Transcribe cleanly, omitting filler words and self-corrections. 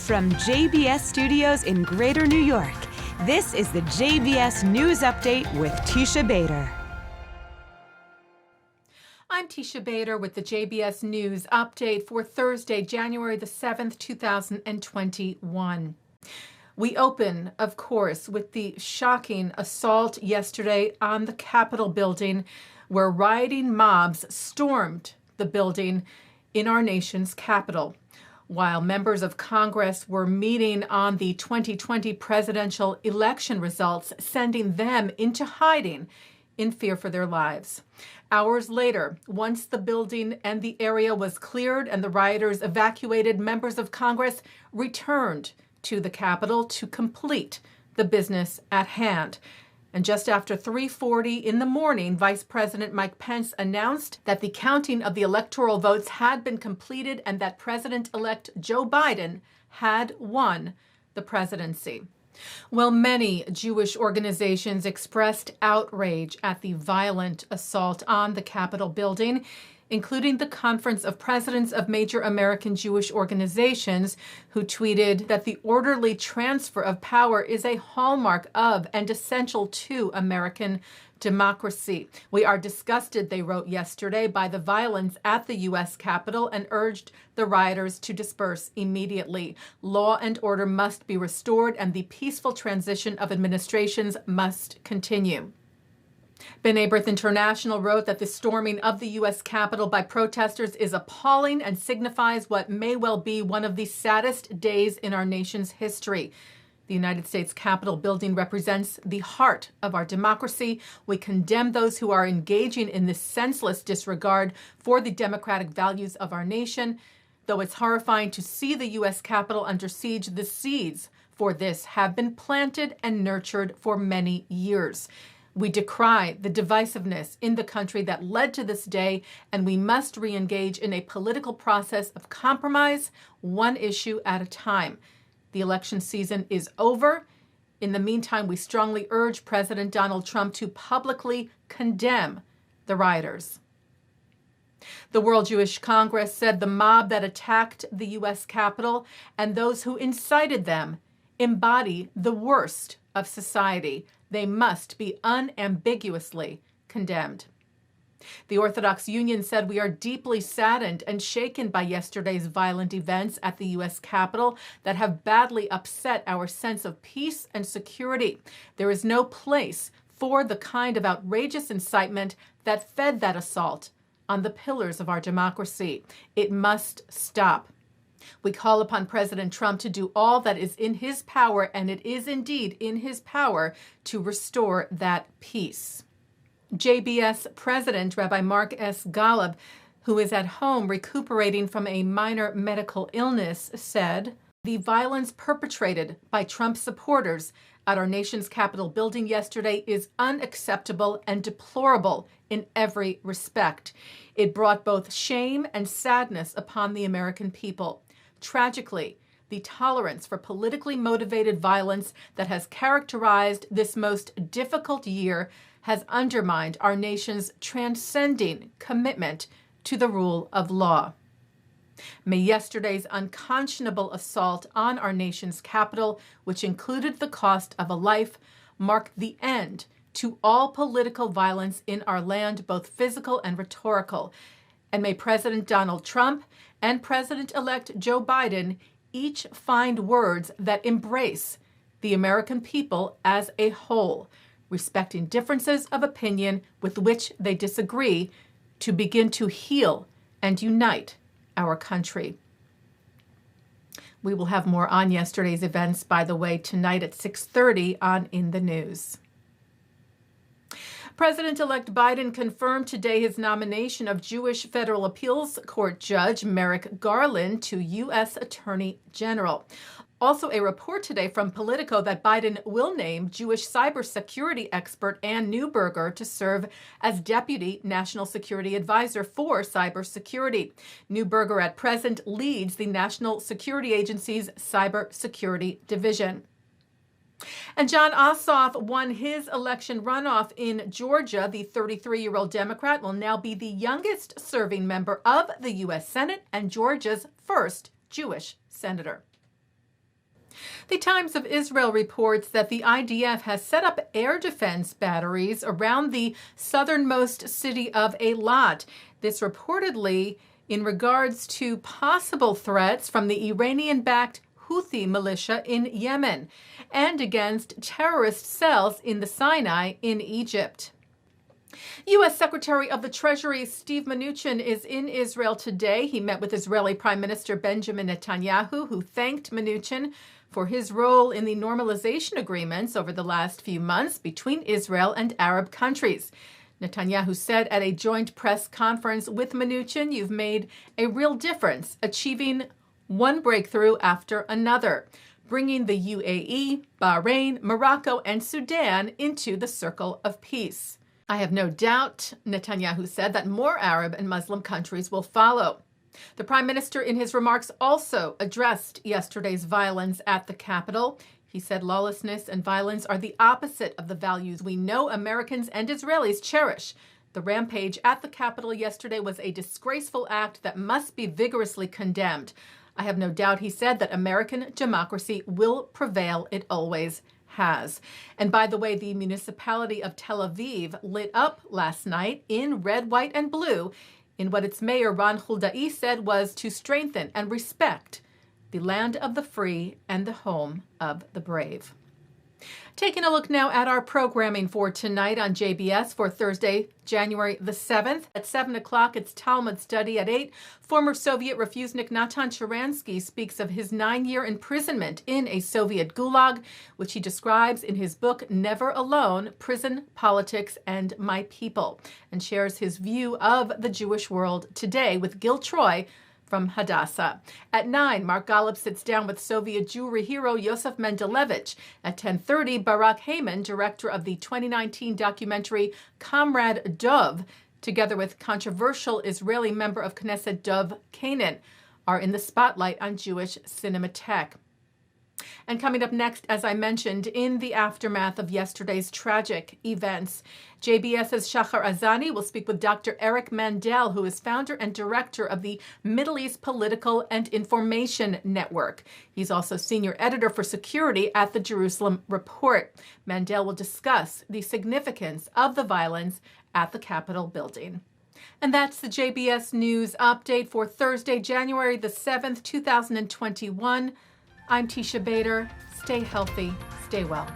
From JBS Studios in Greater New York, this is the JBS News Update with Teisha Bader. I'm Teisha Bader with the JBS News Update for Thursday, January the 7th, 2021. We open, of course, with the shocking assault yesterday on the Capitol building, where rioting mobs stormed the building in our nation's capital, while members of Congress were meeting on the 2020 presidential election results, sending them into hiding in fear for their lives. Hours later, once the building and the area was cleared and the rioters evacuated, members of Congress returned to the Capitol to complete the business at hand. And just after 3:40 in the morning, Vice President Mike Pence announced that the counting of the electoral votes had been completed and that President-elect Joe Biden had won the presidency. Well, many Jewish organizations expressed outrage at the violent assault on the Capitol building, including the Conference of Presidents of Major American Jewish Organizations, who tweeted that the orderly transfer of power is a hallmark of and essential to American democracy. We are disgusted, they wrote yesterday, by the violence at the U.S. Capitol and urged the rioters to disperse immediately. Law and order must be restored and the peaceful transition of administrations must continue. B'nai B'rith International wrote that the storming of the U.S. Capitol by protesters is appalling and signifies what may well be one of the saddest days in our nation's history. The United States Capitol building represents the heart of our democracy. We condemn those who are engaging in this senseless disregard for the democratic values of our nation. Though it's horrifying to see the U.S. Capitol under siege, the seeds for this have been planted and nurtured for many years. We decry the divisiveness in the country that led to this day, and we must re-engage in a political process of compromise, one issue at a time. The election season is over. In the meantime, we strongly urge President Donald Trump to publicly condemn the rioters. The World Jewish Congress said the mob that attacked the U.S. Capitol and those who incited them embody the worst of society. They must be unambiguously condemned. The Orthodox Union said, "We are deeply saddened and shaken by yesterday's violent events at the U.S. Capitol that have badly upset our sense of peace and security. There is no place for the kind of outrageous incitement that fed that assault on the pillars of our democracy. It must stop. We call upon President Trump to do all that is in his power, and it is indeed in his power, to restore that peace." JBS President Rabbi Mark S. Garland, who is at home recuperating from a minor medical illness, said, "The violence perpetrated by Trump supporters at our nation's Capitol building yesterday is unacceptable and deplorable in every respect. It brought both shame and sadness upon the American people. Tragically, the tolerance for politically motivated violence that has characterized this most difficult year has undermined our nation's transcending commitment to the rule of law. May yesterday's unconscionable assault on our nation's capital, which included the cost of a life, mark the end to all political violence in our land, both physical and rhetorical. And may President Donald Trump and President-elect Joe Biden each find words that embrace the American people as a whole, respecting differences of opinion with which they disagree, to begin to heal and unite our country." We will have more on yesterday's events, by the way, tonight at 6:30 on In the News. President-elect Biden confirmed today his nomination of Jewish Federal Appeals Court Judge Merrick Garland to U.S. Attorney General. Also, a report today from Politico that Biden will name Jewish cybersecurity expert Ann Neuberger to serve as Deputy National Security Advisor for Cybersecurity. Neuberger at present leads the National Security Agency's Cybersecurity Division. And John Ossoff won his election runoff in Georgia. The 33-year-old Democrat will now be the youngest serving member of the U.S. Senate and Georgia's first Jewish senator. The Times of Israel reports that the IDF has set up air defense batteries around the southernmost city of Eilat. This reportedly in regards to possible threats from the Iranian-backed Houthi militia in Yemen and against terrorist cells in the Sinai in Egypt. U.S. Secretary of the Treasury Steve Mnuchin is in Israel today. He met with Israeli Prime Minister Benjamin Netanyahu, who thanked Mnuchin for his role in the normalization agreements over the last few months between Israel and Arab countries. Netanyahu said at a joint press conference with Mnuchin, "You've made a real difference, achieving one breakthrough after another, bringing the UAE, Bahrain, Morocco, and Sudan into the circle of peace. I have no doubt," Netanyahu said, "that more Arab and Muslim countries will follow." The Prime Minister in his remarks also addressed yesterday's violence at the Capitol. He said lawlessness and violence are the opposite of the values we know Americans and Israelis cherish. The rampage at the Capitol yesterday was a disgraceful act that must be vigorously condemned. I have no doubt, he said, that American democracy will prevail. It always has. And by the way, the municipality of Tel Aviv lit up last night in red, white, and blue in what its mayor, Ron Huldai, said was to strengthen and respect the land of the free and the home of the brave. Taking a look now at our programming for tonight on JBS for Thursday, January the 7th. At 7 o'clock, it's Talmud study. At 8, former Soviet refusenik Natan Sharansky speaks of his 9-year imprisonment in a Soviet gulag, which he describes in his book, Never Alone, Prison, Politics, and My People, and shares his view of the Jewish world today with Gil Troy from Hadassah. At 9, Mark Golub sits down with Soviet Jewry hero Yosef Mendelevich. At 10:30, Barak Heyman, director of the 2019 documentary Comrade Dov, together with controversial Israeli member of Knesset Dov Kanan, are in the spotlight on Jewish Cinematheque. And coming up next, as I mentioned, in the aftermath of yesterday's tragic events, JBS's Shachar Azani will speak with Dr. Eric Mandel, who is founder and director of the Middle East Political and Information Network. He's also senior editor for security at the Jerusalem Report. Mandel will discuss the significance of the violence at the Capitol building. And that's the JBS News Update for Thursday, January the 7th, 2021. I'm Teisha Bader. Stay healthy, stay well.